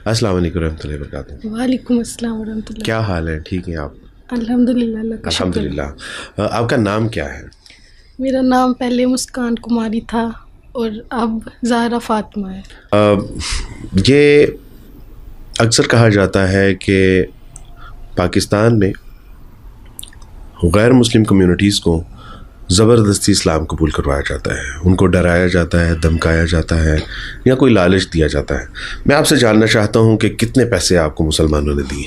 السلام علیکم ورحمۃ اللہ وبرکاتہ۔ وعلیکم السلام ورحمۃ اللہ۔ کیا حال ہے؟ ٹھیک ہیں آپ؟ الحمدللہ، اللہ کا الحمد شکر۔ للہ۔ آپ کا نام کیا ہے؟ میرا نام پہلے مسکان کماری تھا اور اب زہرا فاطمہ ہے۔ یہ اکثر کہا جاتا ہے کہ پاکستان میں غیر مسلم کمیونٹیز کو زبردستی اسلام قبول کروایا جاتا ہے، ان کو ڈرایا جاتا ہے، دھمکایا جاتا ہے یا کوئی لالچ دیا جاتا ہے۔ میں آپ سے جاننا چاہتا ہوں کہ کتنے پیسے آپ کو مسلمانوں نے دیے؟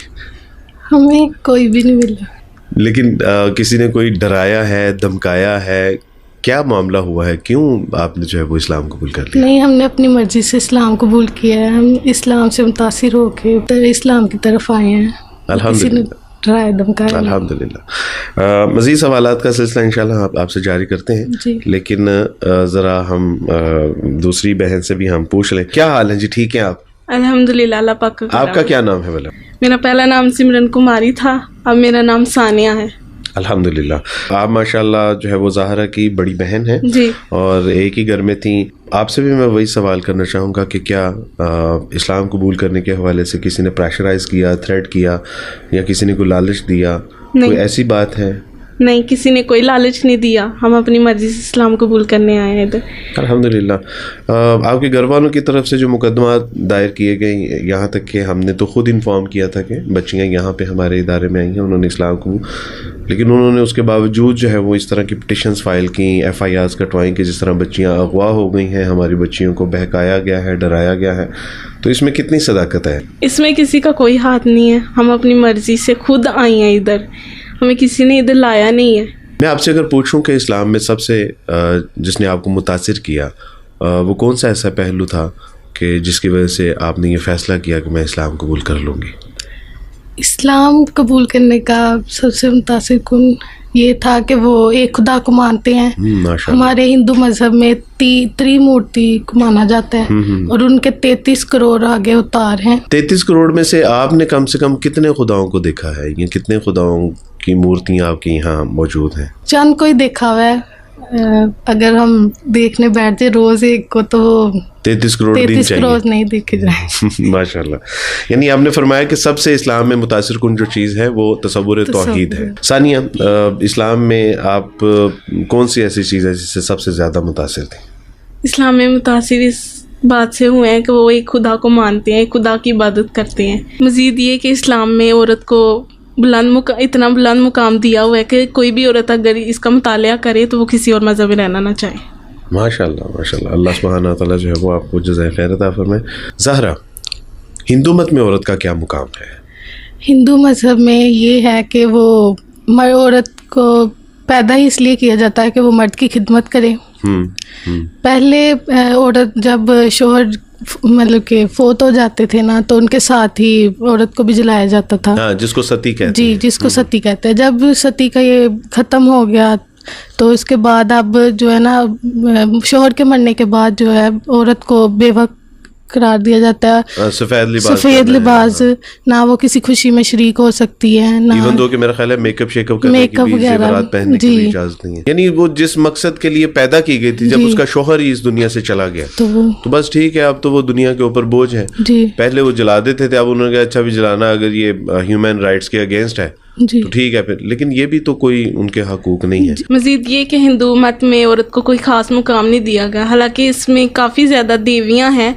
ہمیں کوئی بھی نہیں ملا۔ لیکن کسی نے کوئی ڈرایا ہے، دھمکایا ہے؟ کیا معاملہ ہوا ہے؟ کیوں آپ نے جو ہے وہ اسلام قبول کر لیا؟ نہیں، ہم نے اپنی مرضی سے اسلام قبول کیا ہے۔ ہم اسلام سے متاثر ہو کے اسلام کی طرف آئے ہیں۔ کسی نے ڈرایا دھمکایا؟ الحمد للہ۔ مزید سوالات کا سلسلہ انشاءاللہ آپ سے جاری کرتے ہیں جی، لیکن ذرا ہم دوسری بہن سے بھی ہم پوچھ لیں۔ کیا حال ہے جی؟ ٹھیک ہیں آپ؟ الحمدللہ، اللہ پاک کا کرم۔ آپ کا کیا نام ہے بھلا؟ میرا پہلا نام سمرن کماری تھا، اب میرا نام ثانیہ ہے۔ الحمد للہ۔ آپ ماشاءاللہ جو ہے وہ زہرا کی بڑی بہن ہیں جی، اور ایک ہی گھر میں تھیں۔ آپ سے بھی میں وہی سوال کرنا چاہوں گا کہ کیا اسلام قبول کرنے کے حوالے سے کسی نے پریشرائز کیا، تھریٹ کیا یا کسی نے کوئی لالچ دیا؟ کوئی ایسی بات ہے؟ نہیں، کسی نے کوئی لالچ نہیں دیا، ہم اپنی مرضی سے اسلام قبول کرنے آئے ہیں ادھر۔ الحمدللہ۔ آپ کے گھر والوں کی طرف سے جو مقدمات دائر کیے گئے، یہاں تک کہ ہم نے تو خود انفارم کیا تھا کہ بچیاں یہاں پہ ہمارے ادارے میں آئی ہیں، انہوں نے اسلام قبول، لیکن انہوں نے اس کے باوجود جو ہے وہ اس طرح کی پٹیشنز فائل کیں، FIRs کٹوائیں کہ جس طرح بچیاں اغوا ہو گئی ہیں، ہماری بچیوں کو بہکایا گیا ہے، ڈرایا گیا ہے، تو اس میں کتنی صداقت ہے؟ اس میں کسی کا کوئی ہاتھ نہیں ہے، ہم اپنی مرضی سے خود آئی ہیں ادھر، ہمیں کسی نے ادھر لایا نہیں ہے۔ میں آپ سے اگر پوچھوں کہ اسلام میں سب سے جس نے آپ کو متاثر کیا وہ کون سا ایسا پہلو تھا کہ جس کی وجہ سے آپ نے یہ فیصلہ کیا کہ میں اسلام قبول کر لوں گی؟ اسلام قبول کرنے کا سب سے متاثر کن یہ تھا کہ وہ ایک خدا کو مانتے ہیں۔ ہمارے ہندو مذہب میں تریمورتی کو مانا جاتا ہے اور ان کے 33 کروڑ آگے اوتار ہیں۔ 33 کروڑ میں سے آپ نے کم سے کم کتنے خداؤں کو دیکھا ہے؟ یہ کتنے خداؤں کی مورتیاں آپ کے یہاں موجود ہیں؟ چند کوئی دیکھا ہوا ہے، اگر ہم دیکھنے بیٹھ جائے روز ایک کو تو 33 کروڑ دن 33 کروڑ چاہیے۔ نہیں دیکھے جائیں۔ ماشاءاللہ۔ یعنی آپ نے فرمایا کہ سب سے اسلام میں متاثر کن جو چیز ہے وہ تصور توحید ہے۔ ثانیہ، اسلام میں آپ کون سی ایسی چیز ہے جس سے سب سے زیادہ متاثر تھی؟ اسلام میں متاثر اس بات سے ہوئے ہیں کہ وہ ایک خدا کو مانتے ہیں، ایک خدا کی عبادت کرتے ہیں۔ مزید یہ کہ اسلام میں عورت کو اتنا بلند مقام دیا ہوا ہے کہ کوئی بھی عورت اگر اس کا مطالعہ کرے تو وہ کسی اور مذہب میں رہنا نہ چاہے۔ ماشاءاللہ ماشاءاللہ، اللہ سبحانہ تعالیٰ جو ہے وہ آپ کو جزائے خیر عطا فرمائے۔ زہرا، ہندو مت میں عورت کا کیا مقام ہے؟ ہندو مذہب میں یہ ہے کہ وہ عورت کو پیدا ہی اس لیے کیا جاتا ہے کہ وہ مرد کی خدمت کرے۔ پہلے عورت جب شوہر مطلب کہ فوت ہو جاتے تھے نا تو ان کے ساتھ ہی عورت کو بھی جلایا جاتا تھا، جس کو ستی کہتے ہیں۔ جی، جس کو ستی کہتے ہیں۔ جب ستی کا یہ ختم ہو گیا تو اس کے بعد اب جو ہے نا شوہر کے مرنے کے بعد جو ہے عورت کو بیوہ قرار دیا جاتا ہے۔ سفید لباس، نہ وہ کسی خوشی میں شریک ہو سکتی ہے، نہ ایون دو کہ میرا خیال ہے میک اپ شیک اپ کرنے کی بھی، زیورات پہننے کی بھی اجازت نہیں ہے۔ یعنی وہ جس مقصد کے لیے پیدا کی گئی تھی، جب اس کا شوہر ہی اس دنیا سے چلا گیا تو بس ٹھیک ہے، اب تو وہ دنیا کے اوپر بوجھ ہے۔ پہلے وہ جلا دیتے تھے، اب انہوں نے کہا اچھا بھی جلانا اگر یہ ہیومن رائٹس کے اگینسٹ ہے تو ٹھیک ہے پھر، لیکن یہ بھی تو کوئی ان کے حقوق نہیں ہے۔ مزید یہ کہ ہندو مت میں عورت کو کوئی خاص مقام نہیں دیا گیا، حالانکہ اس میں کافی زیادہ دیویاں ہیں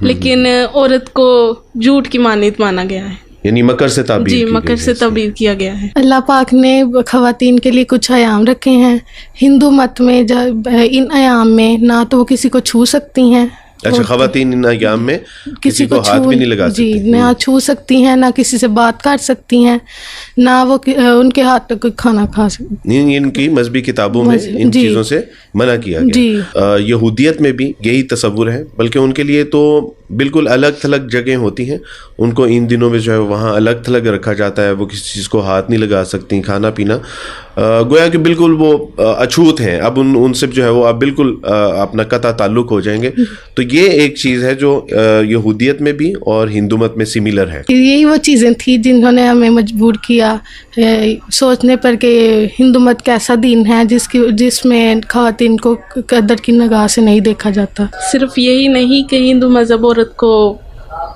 لیکن عورت کو جھوٹ کی مانیت مانا گیا ہے، یعنی مکر سے تعبیر، جی مکر سے تعبیر کیا گیا ہے۔ اللہ پاک نے خواتین کے لیے کچھ ایام رکھے ہیں ہندو مت میں، جب ان ایام میں نہ تو وہ کسی کو چھو سکتی ہیں۔ اچھا، خواتین ان ایام میں کسی کو ہاتھ بھی نہیں لگا سکتی؟ جی، نہ چھو سکتی ہیں، نہ کسی سے بات کر سکتی ہیں، نہ وہ ان کے ہاتھ کوئی کھانا کھا سکتی۔ ان کی مذہبی کتابوں میں ان چیزوں سے منع کیا گیا۔ یہودیت میں بھی یہی تصور ہے، بلکہ ان کے لیے تو بالکل الگ تھلگ جگہیں ہوتی ہیں، ان کو ان دنوں میں جو ہے وہاں الگ تھلگ رکھا جاتا ہے، وہ کسی چیز کو ہاتھ نہیں لگا سکتی، کھانا پینا گویا کہ بالکل وہ اچھوت ہیں، اب ان سے جو ہے وہ اب بالکل اپنا قطع تعلق ہو جائیں گے۔ تو یہ ایک چیز ہے جو یہودیت میں بھی اور ہندو مت میں سملر ہے۔ یہی وہ چیزیں تھیں جنہوں نے ہمیں مجبور کیا سوچنے پر کہ ہندو مت کیسا دین ہے جس میں خواتین کو قدر کی نگاہ سے نہیں دیکھا جاتا۔ صرف یہی نہیں کہ ہندو مذہب عورت کو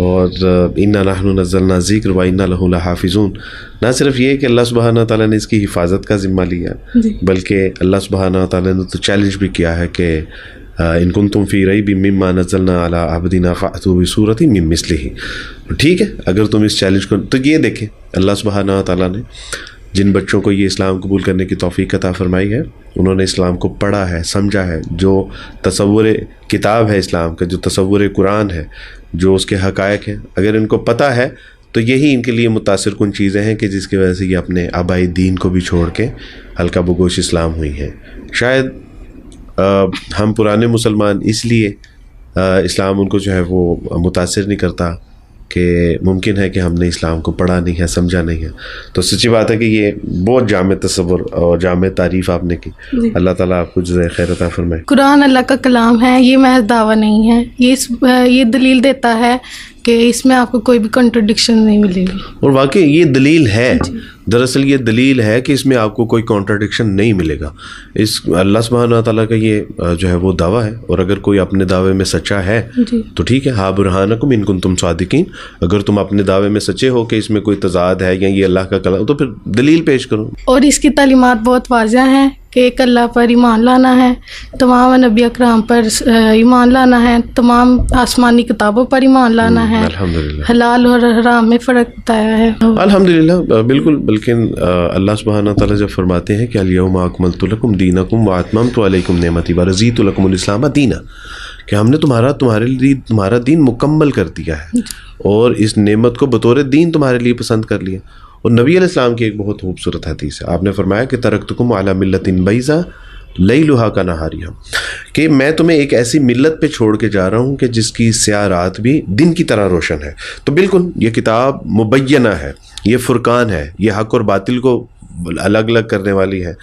اور انا نحن نزلنا ذکر و انا لہ لحافظون. نہ صرف یہ کہ اللہ سبحانہ تعالیٰ نے اس کی حفاظت کا ذمہ لیا بلکہ اللہ سبحانہ تعالیٰ نے تو چیلنج بھی کیا ہے کہ ان کنتم فی ریب مما نزلنا علی عبدنا فأتوا بسورۃ من مثلہ. ٹھیک ہے, اگر تم اس چیلنج کو, تو یہ دیکھیں اللہ سبحانہ تعالیٰ نے جن بچوں کو یہ اسلام قبول کرنے کی توفیق عطا فرمائی ہے انہوں نے اسلام کو پڑھا ہے, سمجھا ہے, جو تصور کتاب ہے اسلام کا, جو تصور قرآن ہے, جو اس کے حقائق ہیں, اگر ان کو پتہ ہے تو یہی ان کے لیے متاثر کن چیزیں ہیں کہ جس کی وجہ سے یہ اپنے آبائی دین کو بھی چھوڑ کے ہلکا بگوش اسلام ہوئی ہیں. شاید ہم پرانے مسلمان اس لیے اسلام ان کو جو ہے وہ متاثر نہیں کرتا کہ ممکن ہے کہ ہم نے اسلام کو پڑھا نہیں ہے, سمجھا نہیں ہے. تو سچی بات ہے کہ یہ بہت جامع تصور اور جامع تعریف آپ نے کی. اللہ تعالیٰ آپ کو جزائے خیر عطا فرمائے. قرآن اللہ کا کلام ہے, یہ محض دعویٰ نہیں ہے, یہ دلیل دیتا ہے کہ اس میں آپ کو کوئی بھی کنٹرڈکشن نہیں ملے گی. اور واقعی یہ دلیل ہے, دراصل یہ دلیل ہے کہ اس میں آپ کو کوئی کانٹرڈکشن نہیں ملے گا. اس اللہ سبحانہ تعالیٰ کا یہ جو ہے وہ دعویٰ ہے, اور اگر کوئی اپنے دعوے میں سچا ہے تو ٹھیک ہے, ہا برہانکم ان کنتم صادقین. اگر تم اپنے دعوے میں سچے ہو کہ اس میں کوئی تضاد ہے یا یہ اللہ کا کلام, تو پھر دلیل پیش کرو. اور اس کی تعلیمات بہت واضح ہیں کہ ایک اللہ پر ایمان لانا ہے, تمام نبی اکرام پر ایمان لانا ہے, تمام آسمانی کتابوں پر ایمان لانا ہے, حلال اور حرام میں فرق بتایا ہے. الحمدللہ, بالکل. بلکہ اللہ سبحانہ تعالیٰ جب فرماتے ہیں کہ الیوم اکملت لکم دینکم واتممت علیکم نعمتی ورضیت لکم الاسلام دینا, کہ ہم نے تمہارے لیے تمہارا دین مکمل کر دیا ہے اور اس نعمت کو بطور دین تمہارے لیے پسند کر لیا. اور نبی علیہ السلام کی ایک بہت خوبصورت حدیث ہے, آپ نے فرمایا کہ ترکتکم علی ملت بیضاء لیلھا کنہاریہا, کہ میں تمہیں ایک ایسی ملت پہ چھوڑ کے جا رہا ہوں کہ جس کی سیاہ رات بھی دن کی طرح روشن ہے. تو بالکل یہ کتاب مبینہ ہے, یہ فرقان ہے, یہ حق اور باطل کو الگ الگ کرنے والی ہے.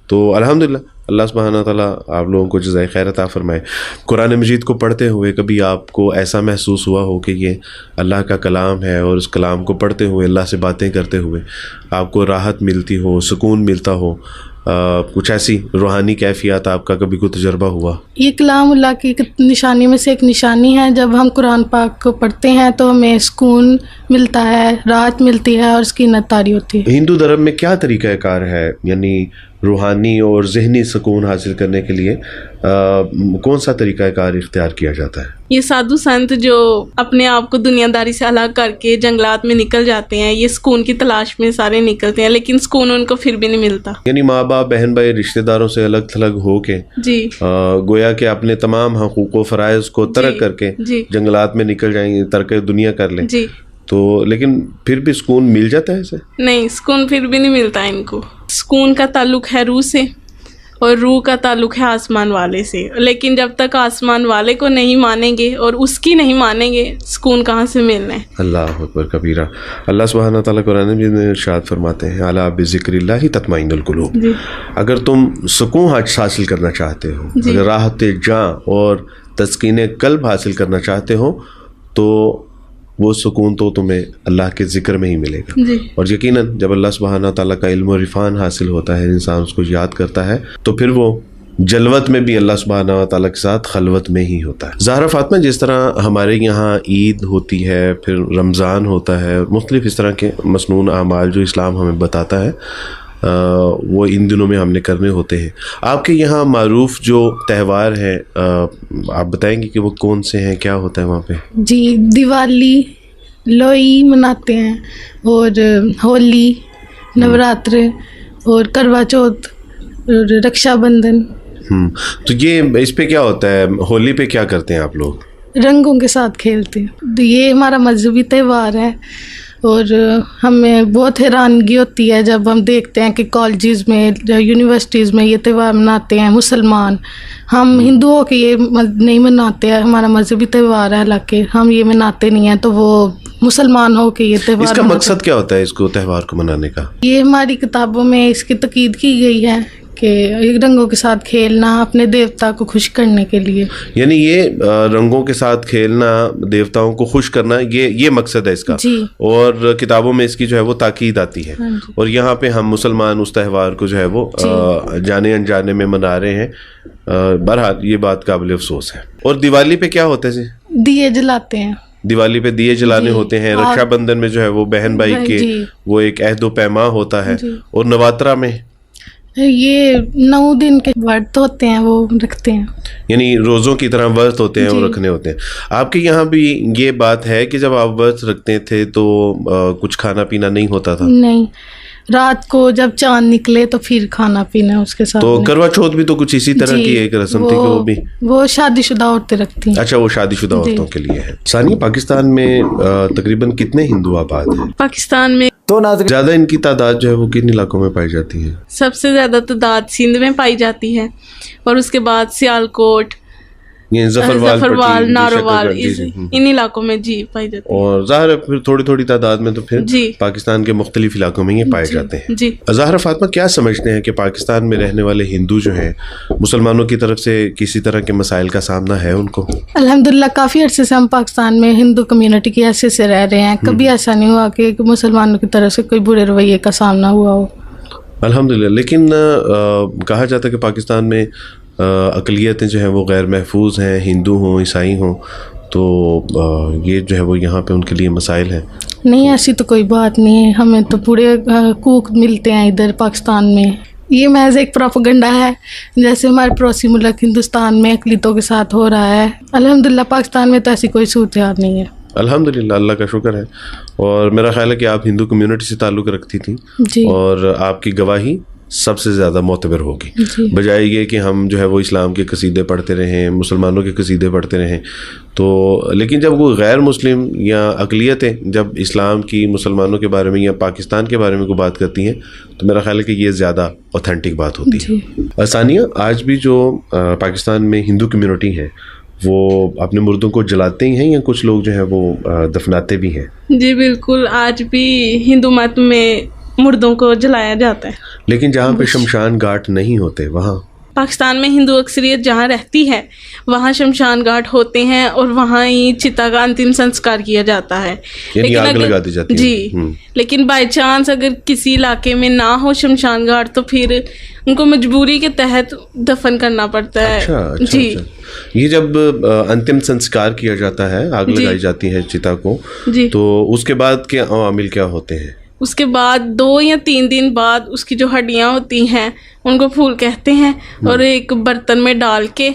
تو الحمدللہ اللہ سبحانہ تعالیٰ آپ لوگوں کو جزائے خیر عطا فرمائے. قرآن مجید کو پڑھتے ہوئے کبھی آپ کو ایسا محسوس ہوا ہو کہ یہ اللہ کا کلام ہے اور اس کلام کو پڑھتے ہوئے, اللہ سے باتیں کرتے ہوئے آپ کو راحت ملتی ہو, سکون ملتا ہو, کچھ ایسی روحانی کیفیات آپ کا کبھی کوئی تجربہ ہوا؟ یہ کلام اللہ کی نشانی میں سے ایک نشانی ہے. جب ہم قرآن پاک کو پڑھتے ہیں تو ہمیں سکون ملتا ہے, راحت ملتی ہے اور اس کی نتاری ہوتی ہے. ہندو دھرم میں کیا طریقہ کار ہے, یعنی روحانی اور ذہنی سکون حاصل کرنے کے لیے کون سا طریقہ کار اختیار کیا جاتا ہے؟ یہ سادھو سنت جو اپنے آپ کو دنیا داری سے الگ کر کے جنگلات میں نکل جاتے ہیں, یہ سکون کی تلاش میں سارے نکلتے ہیں, لیکن سکون ان کو پھر بھی نہیں ملتا. یعنی ماں باپ, بہن بھائی, رشتہ داروں سے الگ تھلگ ہو کے گویا کہ اپنے تمام حقوق و فرائض کو ترک کر کے جنگلات میں نکل جائیں گے, ترک دنیا کر لیں. تو لیکن پھر بھی سکون مل جاتا ہے اسے؟ نہیں, سکون پھر بھی نہیں ملتا ان کو. سکون کا تعلق ہے روح سے اور روح کا تعلق ہے آسمان والے سے, لیکن جب تک آسمان والے کو نہیں مانیں گے اور اس کی نہیں مانیں گے, سکون کہاں سے ملنا ہے. اللہ اکبر کبیرہ. اللہ سبحانہ تعالیٰ قرآن میں ارشاد فرماتے ہیں الا بذکر اللہ تطمئن القلوب. اگر تم سکون حاصل کرنا چاہتے ہو, اگر راحت جاں اور تسکین قلب حاصل کرنا چاہتے ہو, تو وہ سکون تو تمہیں اللہ کے ذکر میں ہی ملے گا. اور یقیناً جب اللہ سبحانہ تعالیٰ کا علم و عرفان حاصل ہوتا ہے, انسان اس کو یاد کرتا ہے, تو پھر وہ جلوت میں بھی اللہ سبحانہ تعالیٰ کے ساتھ خلوت میں ہی ہوتا ہے. زہرا فاطمہ, جس طرح ہمارے یہاں عید ہوتی ہے, پھر رمضان ہوتا ہے, مختلف اس طرح کے مسنون اعمال جو اسلام ہمیں بتاتا ہے وہ ان دنوں میں ہم نے کرنے ہوتے ہیں. آپ کے یہاں معروف جو تہوار ہیں آپ بتائیں گے کہ وہ کون سے ہیں, کیا ہوتا ہے وہاں پہ؟ جی, دیوالی, لوئی مناتے ہیں, اور ہولی, نوراتر, اور کروا چوتھ, اور رکشا بندھن. تو یہ اس پہ کیا ہوتا ہے, ہولی پہ کیا کرتے ہیں آپ لوگ؟ رنگوں کے ساتھ کھیلتے ہیں. یہ ہمارا مذہبی تہوار ہے, اور ہمیں بہت حیرانگی ہوتی ہے جب ہم دیکھتے ہیں کہ کالجز میں, یونیورسٹیز میں یہ تہوار مناتے ہیں مسلمان. ہم ہندوؤں کے یہ نہیں مناتے ہیں, ہمارا مذہبی تہوار ہے, حالانکہ ہم یہ مناتے نہیں ہیں, تو وہ مسلمان ہو کے یہ تہوار. اس کا مقصد کیا ہوتا ہے اس کو تہوار کو منانے کا؟ یہ ہماری کتابوں میں اس کی تاکید کی گئی ہے کہ رنگوں کے ساتھ کھیلنا اپنے دیوتا کو خوش کرنے کے لیے. یعنی یہ رنگوں کے ساتھ کھیلنا, دیوتاؤں کو خوش کرنا, یہ مقصد ہے اس کا. اور کتابوں میں اس کی جو ہے وہ تاکید آتی ہے. اور یہاں پہ ہم مسلمان اس تہوار کو جو ہے وہ جانے انجانے میں منا رہے ہیں. بہرحال یہ بات قابل افسوس ہے. اور دیوالی پہ کیا ہوتا ہے جی؟ دیے جلاتے ہیں. دیوالی پہ دیے جلانے ہوتے ہیں, رکشا بندھن میں جو ہے وہ بہن بھائی کے وہ ایک عہد و پیما ہوتا ہے, اور نواترا میں یہ 9 دن کے ورت ہوتے ہیں وہ رکھتے ہیں, یعنی روزوں کی طرح ورت ہوتے ہیں وہ رکھنے ہوتے ہیں. آپ کے یہاں بھی یہ بات ہے کہ جب آپ ورت رکھتے تھے تو کچھ کھانا پینا نہیں ہوتا تھا؟ نہیں, رات کو جب چاند نکلے تو پھر کھانا پینا اس کے ساتھ. تو کروا چوتھ بھی تو کچھ اسی طرح کی ایک رسم تھی کہ وہ بھی وہ شادی شدہ عورتیں رکھتی ہیں. اچھا, وہ شادی شدہ عورتوں کے لیے ہے. ثانیہ, پاکستان میں تقریباً کتنے ہندو آباد ہیں؟ پاکستان میں تو ناظرین زیادہ ان کی تعداد جو ہے وہ کن علاقوں میں پائی جاتی ہے؟ سب سے زیادہ تعداد سندھ میں پائی جاتی ہے, اور اس کے بعد سیالکوٹ, ظفروال, نارووال, ان علاقوں میں جی پائی جاتی ہے. اور ظاہر ہے پھر تھوڑی تھوڑی تعداد میں تو پھر پاکستان کے مختلف علاقوں میں یہ پائے جاتے ہیں. جی. ظاہر فاطمہ, کیا سمجھتے ہیں کہ پاکستان میں رہنے والے ہندو جو ہیں مسلمانوں کی طرف سے کسی طرح کے مسائل کا سامنا ہے ان کو؟ الحمدللہ کافی عرصے سے ہم پاکستان میں ہندو کمیونٹی کی حیثیت سے رہ رہے ہیں, کبھی ایسا نہیں ہوا کہ مسلمانوں کی طرف سے کوئی برے رویے کا سامنا ہوا ہو. الحمدللہ. لیکن کہا جاتا ہے کہ پاکستان میں اقلیتیں جو ہیں وہ غیر محفوظ ہیں, ہندو ہوں عیسائی ہوں, تو یہ جو ہے وہ یہاں پہ ان کے لیے مسائل ہیں. نہیں, ایسی تو کوئی بات نہیں ہے, ہمیں تو پورے حقوق ملتے ہیں ادھر پاکستان میں. یہ محض ایک پروپیگنڈا ہے, جیسے ہمارے پڑوسی ملک ہندوستان میں اقلیتوں کے ساتھ ہو رہا ہے. الحمدللہ پاکستان میں تو ایسی کوئی صورتحال نہیں ہے. الحمدللہ, اللہ کا شکر ہے. اور میرا خیال ہے کہ آپ ہندو کمیونٹی سے تعلق رکھتی تھیں جی, اور آپ کی گواہی سب سے زیادہ معتبر ہوگی, بجائے یہ کہ ہم جو ہے وہ اسلام کے قصیدے پڑھتے رہیں, مسلمانوں کے قصیدے پڑھتے رہیں. تو لیکن جب وہ غیر مسلم یا اقلیتیں جب اسلام کی, مسلمانوں کے بارے میں یا پاکستان کے بارے میں کوئی بات کرتی ہیں تو میرا خیال ہے کہ یہ زیادہ اوتھینٹک بات ہوتی ہے. ثانیہ, آج بھی جو پاکستان میں ہندو کمیونٹی ہے وہ اپنے مردوں کو جلاتے ہی ہیں یا کچھ لوگ جو ہے وہ دفناتے بھی ہیں؟ جی بالکل, آج بھی ہندو مت میں مردوں کو جلایا جاتا ہے. لیکن جہاں پہ شمشان گھاٹ نہیں ہوتے وہاں پاکستان میں ہندو اکثریت جہاں رہتی ہے وہاں شمشان گھاٹ ہوتے ہیں, اور وہاں ہی چتا کا انتم سنسکار کیا جاتا ہے. یعنی آگ لگا دی جاتی ہے. جی, لیکن بائی چانس اگر کسی علاقے میں نہ ہو شمشان گھاٹ تو پھر ان کو مجبوری کے تحت دفن کرنا پڑتا ہے. جی, یہ جب انتم سنسکار کیا جاتا ہے, آگ لگائی جاتی ہے چتا کو, تو اس کے بعد کے عوامل کیا ہوتے ہیں؟ اس کے بعد 2 یا 3 دن بعد اس کی جو ہڈیاں ہوتی ہیں ان کو پھول کہتے ہیں, اور ایک برتن میں ڈال کے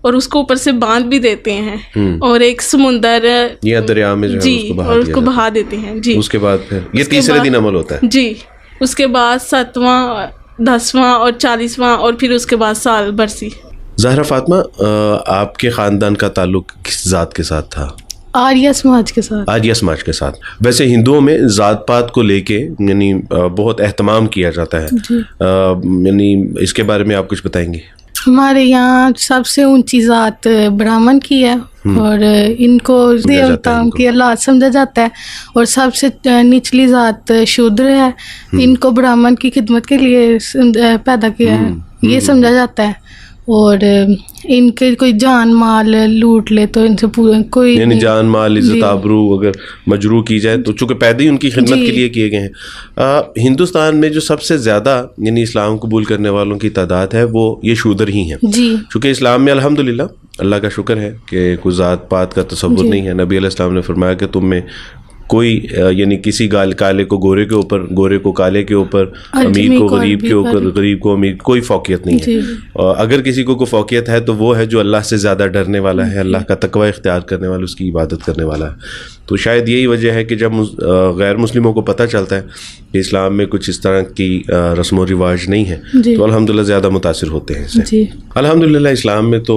اور اس کو اوپر سے باندھ بھی دیتے ہیں, اور ایک سمندر یا دریا میں جو ہے اور اس کو بہا دیتے ہیں. جی, اس کے بعد پھر یہ تیسرے دن عمل ہوتا ہے. جی, اس کے بعد 7واں 10واں اور 40واں, اور پھر اس کے بعد سال برسی. زہرا فاطمہ, آپ کے خاندان کا تعلق کس ذات کے ساتھ تھا؟ آریہ سماج کے ساتھ. آریہ سماج کے ساتھ. ویسے ہندوؤں میں ذات پات کو لے کے یعنی بہت اہتمام کیا جاتا ہے, یعنی اس کے بارے میں آپ کچھ بتائیں گے؟ ہمارے یہاں سب سے اونچی ذات برہمن کی ہے, اور ان کو دیوتا کی اولاد سمجھا جاتا ہے, اور سب سے نچلی ذات شودر ہے, ان کو برہمن کی خدمت کے لیے پیدا کیا ہے, یہ سمجھا جاتا ہے. اور ان کے کوئی جان مال لوٹ لے تو ان سے کوئی یعنی جان مال عزت آبرو اگر مجروح کی جائے تو چونکہ پیدا ہی ان کی خدمت کے لیے کیے گئے ہیں. ہندوستان میں جو سب سے زیادہ یعنی اسلام قبول کرنے والوں کی تعداد ہے وہ یہ شودر ہی ہیں. چونکہ اسلام میں الحمدللہ اللہ کا شکر ہے کہ کوئی ذات پات کا تصور نہیں ہے. نبی علیہ السلام نے فرمایا کہ تم میں کوئی یعنی کسی کالے کو گورے کے اوپر, گورے کو کالے کے اوپر, امیر کو غریب کے اوپر, غریب کو امیر, کوئی فوقیت نہیں ہے. اگر کسی کو کوئی فوقیت ہے تو وہ ہے جو اللہ سے زیادہ ڈرنے والا ہے, اللہ کا تقوی اختیار کرنے والا, اس کی عبادت کرنے والا ہے. تو شاید یہی وجہ ہے کہ جب غیر مسلموں کو پتہ چلتا ہے کہ اسلام میں کچھ اس طرح کی رسم و رواج نہیں ہے تو الحمدللہ زیادہ متاثر ہوتے ہیں اس سے. الحمدللہ اسلام میں تو